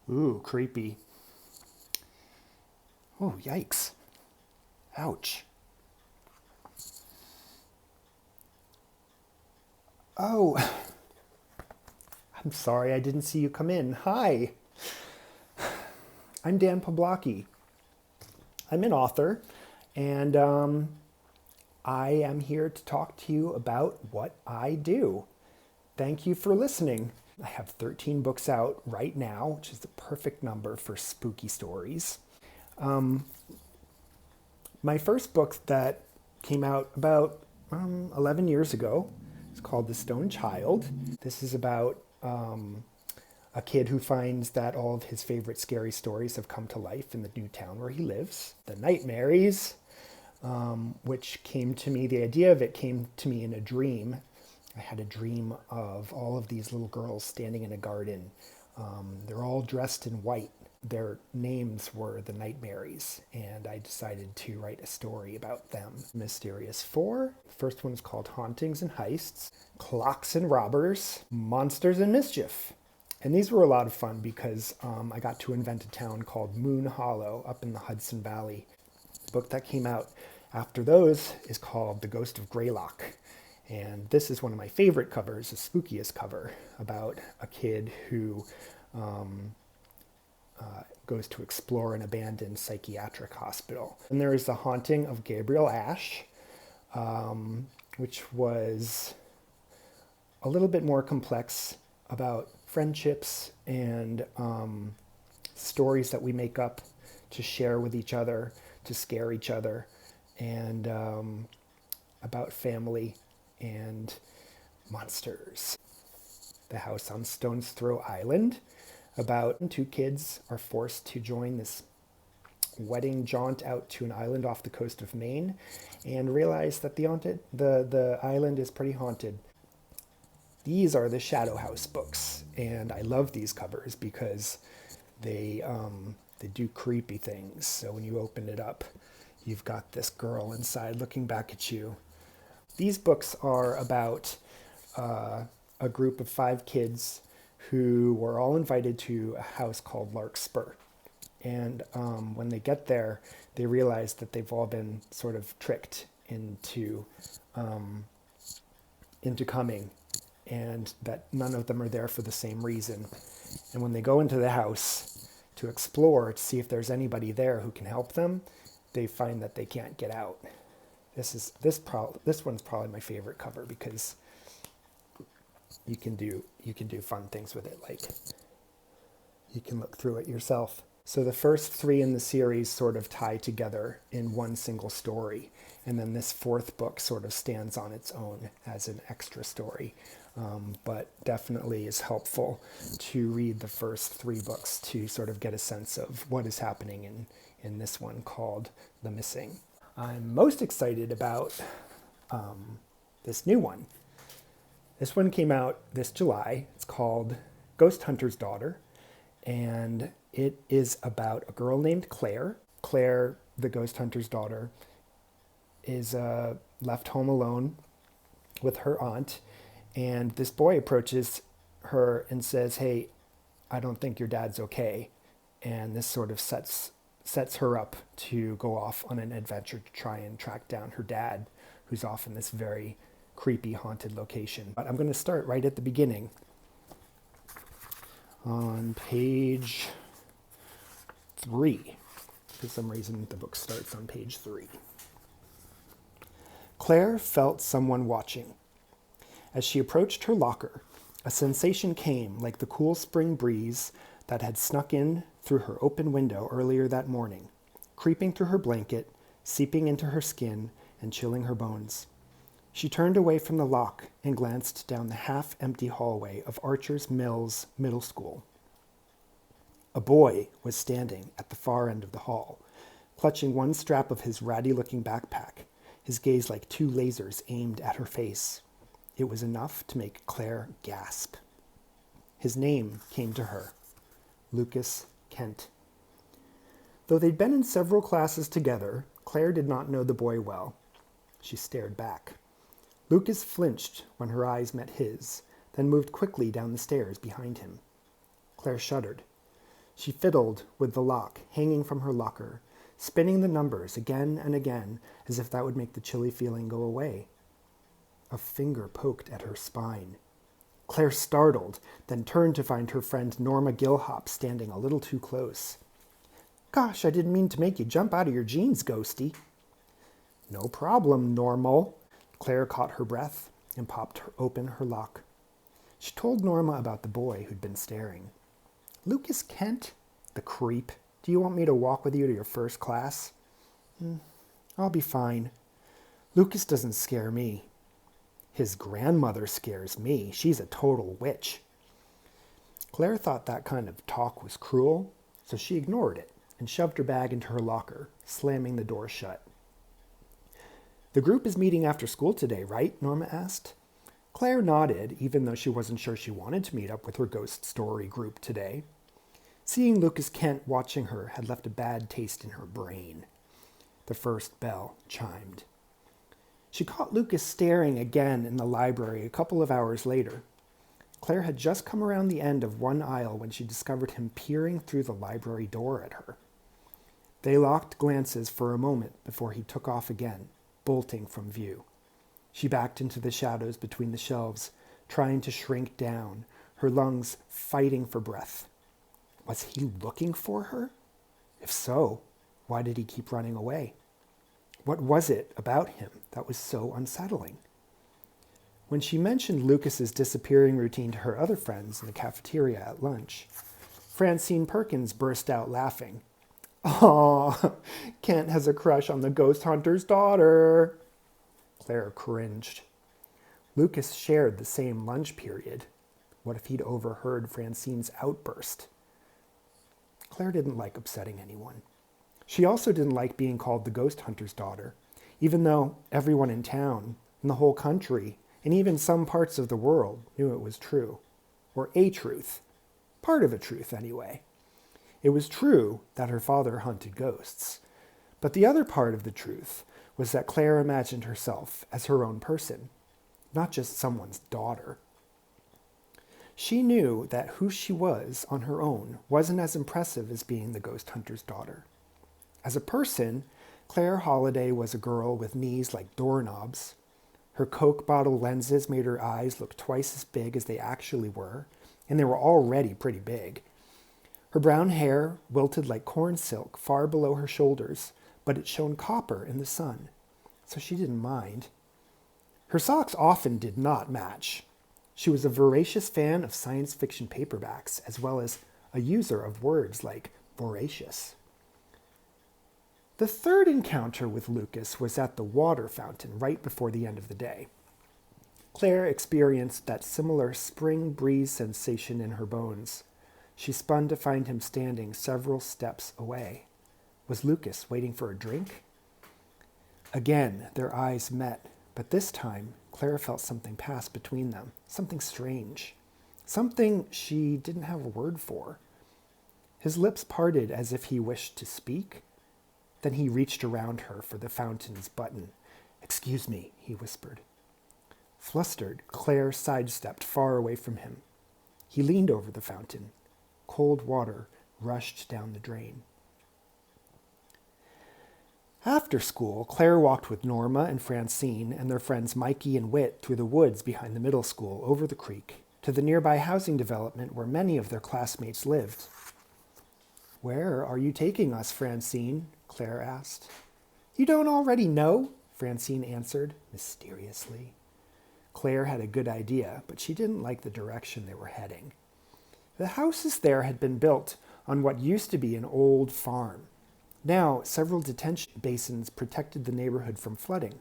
Ooh, creepy. Oh, yikes. Ouch. Oh, I'm sorry I didn't see you come in. Hi, I'm Dan Poblocki. I'm an author, and I am here to talk to you about what I do. Thank you for listening. I have 13 books out right now, which is the perfect number for spooky stories. My first book that came out about 11 years ago is called The Stone Child. This is about a kid who finds that all of his favorite scary stories have come to life in the new town where he lives. The Nightmares, which came to me, the idea of it came to me in a dream. I had a dream of all of these little girls standing in a garden. They're all dressed in white. Their names were the Nightmares, and I decided to write a story about them. Mysterious Four. The first one is called Hauntings and Heists, Clocks and Robbers, Monsters and Mischief. And these were a lot of fun because I got to invent a town called Moon Hollow up in the Hudson Valley. The book that came out after those is called The Ghost of Greylock. And this is one of my favorite covers, the spookiest cover, about a kid who goes to explore an abandoned psychiatric hospital. And there is The Haunting of Gabriel Ash, which was a little bit more complex, about friendships and stories that we make up to share with each other, to scare each other, and about family and monsters. The House on Stone's Throw Island, about two kids are forced to join this wedding jaunt out to an island off the coast of Maine and realize that the island is pretty haunted. These are the Shadow House books, and I love these covers because they do creepy things. So when you open it up, you've got this girl inside looking back at you. These books are about a group of 5 kids who were all invited to a house called Larkspur. And when they get there, they realize that they've all been sort of tricked into coming, and that none of them are there for the same reason. And when they go into the house to explore, to see if there's anybody there who can help them, they find that they can't get out. This one's probably my favorite cover because you can do fun things with it, like you can look through it yourself. So the first 3 in the series sort of tie together in one single story, and then this 4th book sort of stands on its own as an extra story, but definitely is helpful to read the first 3 books to sort of get a sense of what is happening in this one called The Missing. I'm most excited about this new one. This one came out this July. It's called Ghost Hunter's Daughter, and it is about a girl named Claire. Claire, the ghost hunter's daughter, is left home alone with her aunt, and this boy approaches her and says, "Hey, I don't think your dad's okay." And this sort of sets her up to go off on an adventure to try and track down her dad, who's off in this very creepy, haunted location. But I'm going to start right at the beginning. On page 3. For some reason, the book starts on page 3. Claire felt someone watching. As she approached her locker, a sensation came like the cool spring breeze that had snuck in through her open window earlier that morning, creeping through her blanket, seeping into her skin, and chilling her bones. She turned away from the lock and glanced down the half-empty hallway of Archer's Mills Middle School. A boy was standing at the far end of the hall, clutching one strap of his ratty-looking backpack, his gaze like 2 lasers aimed at her face. It was enough to make Claire gasp. His name came to her, Lucas Kent. Though they'd been in several classes together, Claire did not know the boy well. She stared back. Lucas flinched when her eyes met his, then moved quickly down the stairs behind him. Claire shuddered. She fiddled with the lock hanging from her locker, spinning the numbers again and again as if that would make the chilly feeling go away. A finger poked at her spine. Claire startled, then turned to find her friend Norma Gilhop standing a little too close. "Gosh, I didn't mean to make you jump out of your jeans, Ghosty." "No problem, Normal." Claire caught her breath and popped open her lock. She told Norma about the boy who'd been staring. "Lucas Kent? The creep. Do you want me to walk with you to your first class?" I'll be fine. Lucas doesn't scare me." "His grandmother scares me. She's a total witch." Claire thought that kind of talk was cruel, so she ignored it and shoved her bag into her locker, slamming the door shut. "The group is meeting after school today, right?" Norma asked. Claire nodded, even though she wasn't sure she wanted to meet up with her ghost story group today. Seeing Lucas Kent watching her had left a bad taste in her brain. The first bell chimed. She caught Lucas staring again in the library a couple of hours later. Claire had just come around the end of one aisle when she discovered him peering through the library door at her. They locked glances for a moment before he took off again, bolting from view. She backed into the shadows between the shelves, trying to shrink down, her lungs fighting for breath. Was he looking for her? If so, why did he keep running away? What was it about him that was so unsettling? When she mentioned Lucas's disappearing routine to her other friends in the cafeteria at lunch, Francine Perkins burst out laughing. "Aw, Kent has a crush on the ghost hunter's daughter." Claire cringed. Lucas shared the same lunch period. What if he'd overheard Francine's outburst? Claire didn't like upsetting anyone. She also didn't like being called the ghost hunter's daughter, even though everyone in town, in the whole country, and even some parts of the world knew it was true. Or a truth. Part of a truth, anyway. It was true that her father hunted ghosts. But the other part of the truth was that Claire imagined herself as her own person, not just someone's daughter. She knew that who she was on her own wasn't as impressive as being the ghost hunter's daughter. As a person, Claire Holliday was a girl with knees like doorknobs. Her Coke bottle lenses made her eyes look twice as big as they actually were, and they were already pretty big. Her brown hair wilted like corn silk far below her shoulders, but it shone copper in the sun, so she didn't mind. Her socks often did not match. She was a voracious fan of science fiction paperbacks, as well as a user of words like voracious. The third encounter with Lucas was at the water fountain right before the end of the day. Claire experienced that similar spring breeze sensation in her bones. She spun to find him standing several steps away. Was Lucas waiting for a drink? Again, their eyes met, but this time Claire felt something pass between them, something strange, something she didn't have a word for. His lips parted as if he wished to speak. Then he reached around her for the fountain's button. "Excuse me," he whispered. Flustered, Claire sidestepped far away from him. He leaned over the fountain. Cold water rushed down the drain. After school, Claire walked with Norma and Francine and their friends Mikey and Whit through the woods behind the middle school, over the creek, to the nearby housing development where many of their classmates lived. "Where are you taking us, Francine?" Claire asked. "You don't already know?" Francine answered, mysteriously. Claire had a good idea, but she didn't like the direction they were heading. The houses there had been built on what used to be an old farm. Now, several detention basins protected the neighborhood from flooding.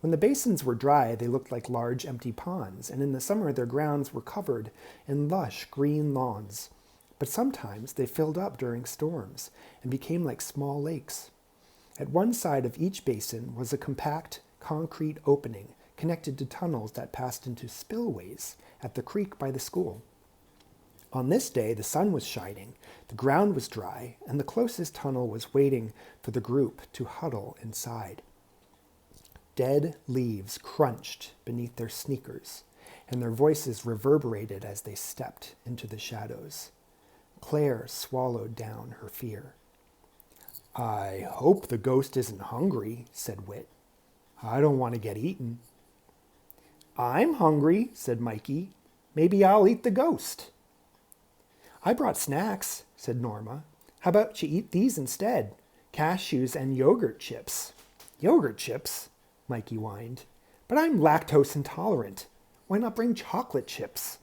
When the basins were dry, they looked like large empty ponds, and in the summer their grounds were covered in lush green lawns. But sometimes they filled up during storms and became like small lakes. At one side of each basin was a compact concrete opening connected to tunnels that passed into spillways at the creek by the school. On this day, the sun was shining, the ground was dry, and the closest tunnel was waiting for the group to huddle inside. Dead leaves crunched beneath their sneakers, and their voices reverberated as they stepped into the shadows. Claire swallowed down her fear. I hope the ghost isn't hungry, said Whit. I don't want to get eaten. I'm hungry, said Mikey. Maybe I'll eat the ghost. I brought snacks, said Norma. How about you eat these instead? Cashews and yogurt chips. Yogurt chips? Mikey whined. But I'm lactose intolerant. Why not bring chocolate chips?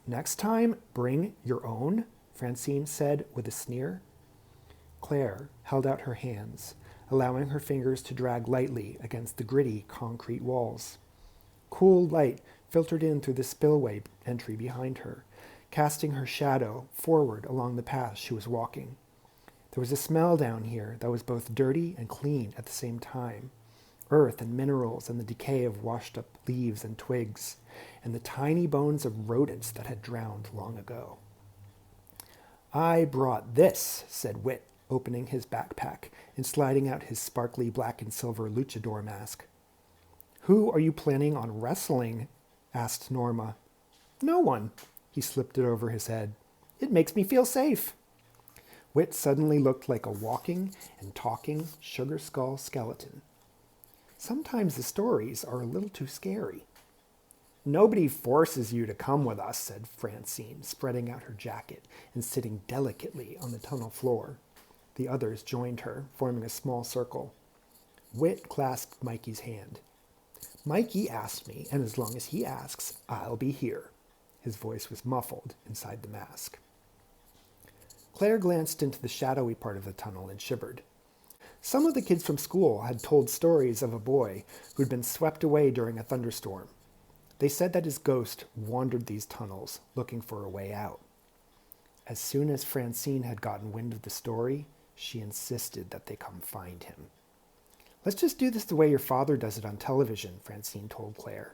Next time, bring your own, Francine said with a sneer. Claire held out her hands, allowing her fingers to drag lightly against the gritty concrete walls. Cool light filtered in through the spillway entry behind her, casting her shadow forward along the path she was walking. There was a smell down here that was both dirty and clean at the same time. Earth and minerals and the decay of washed up leaves and twigs, and the tiny bones of rodents that had drowned long ago. I brought this, said Whit, opening his backpack and sliding out his sparkly black and silver luchador mask. Who are you planning on wrestling? Asked Norma. No one. He slipped it over his head. It makes me feel safe. Whit suddenly looked like a walking and talking sugar skull skeleton. Sometimes the stories are a little too scary. Nobody forces you to come with us, said Francine, spreading out her jacket and sitting delicately on the tunnel floor. The others joined her, forming a small circle. Whit clasped Mikey's hand. Mikey asked me, and as long as he asks, I'll be here. His voice was muffled inside the mask. Claire glanced into the shadowy part of the tunnel and shivered. Some of the kids from school had told stories of a boy who'd been swept away during a thunderstorm. They said that his ghost wandered these tunnels, looking for a way out. As soon as Francine had gotten wind of the story, she insisted that they come find him. Let's just do this the way your father does it on television, Francine told Claire.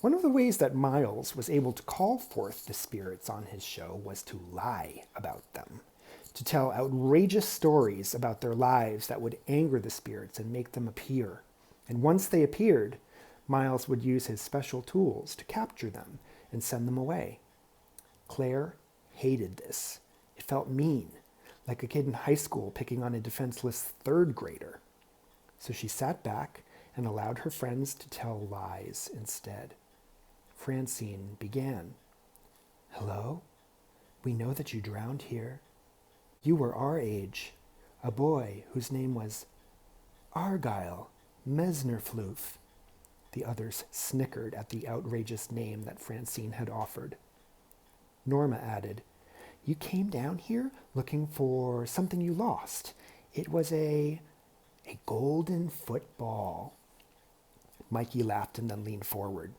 One of the ways that Miles was able to call forth the spirits on his show was to lie about them, to tell outrageous stories about their lives that would anger the spirits and make them appear. And once they appeared, Miles would use his special tools to capture them and send them away. Claire hated this. It felt mean, like a kid in high school picking on a defenseless third grader. So she sat back and allowed her friends to tell lies instead. Francine began. Hello? We know that you drowned here. You were our age, a boy whose name was Argyle Mesnerfloof. The others snickered at the outrageous name that Francine had offered. Norma added, You came down here looking for something you lost. It was a golden football. Mikey laughed and then leaned forward.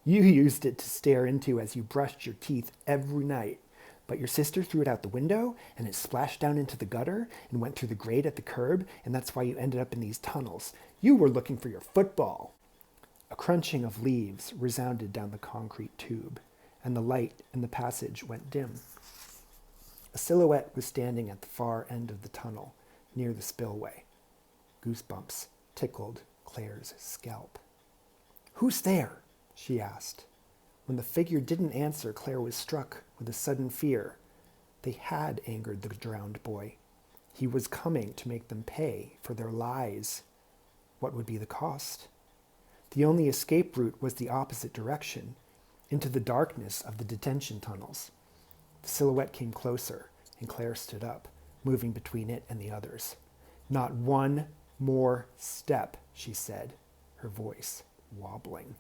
You used it to stare into as you brushed your teeth every night. But your sister threw it out the window, and it splashed down into the gutter and went through the grate at the curb, and that's why you ended up in these tunnels. You were looking for your football. A crunching of leaves resounded down the concrete tube, and the light in the passage went dim. A silhouette was standing at the far end of the tunnel, near the spillway. Goosebumps tickled Claire's scalp. Who's there? She asked. When the figure didn't answer, Claire was struck with a sudden fear. They had angered the drowned boy. He was coming to make them pay for their lies. What would be the cost? The only escape route was the opposite direction, into the darkness of the detention tunnels. The silhouette came closer, and Claire stood up, moving between it and the others. Not one more step, she said, her voice wobbling.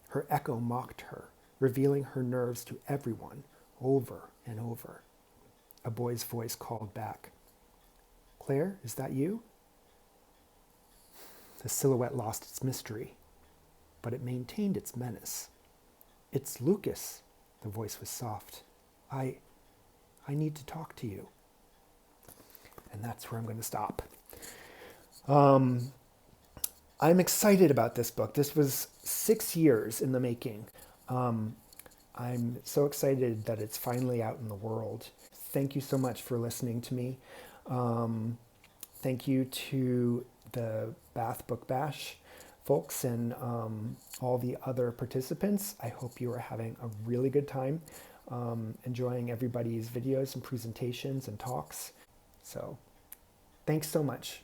Her echo mocked her, revealing her nerves to everyone, over and over. A boy's voice called back. Claire, is that you? The silhouette lost its mystery, but it maintained its menace. It's Lucas, the voice was soft. I need to talk to you. And that's where I'm going to stop. I'm excited about this book. This was 6 years in the making. I'm so excited that it's finally out in the world. Thank you so much for listening to me. Thank you to the Bath Book Bash folks and all the other participants. I hope you are having a really good time. enjoying everybody's videos and presentations and talks. So thanks so much.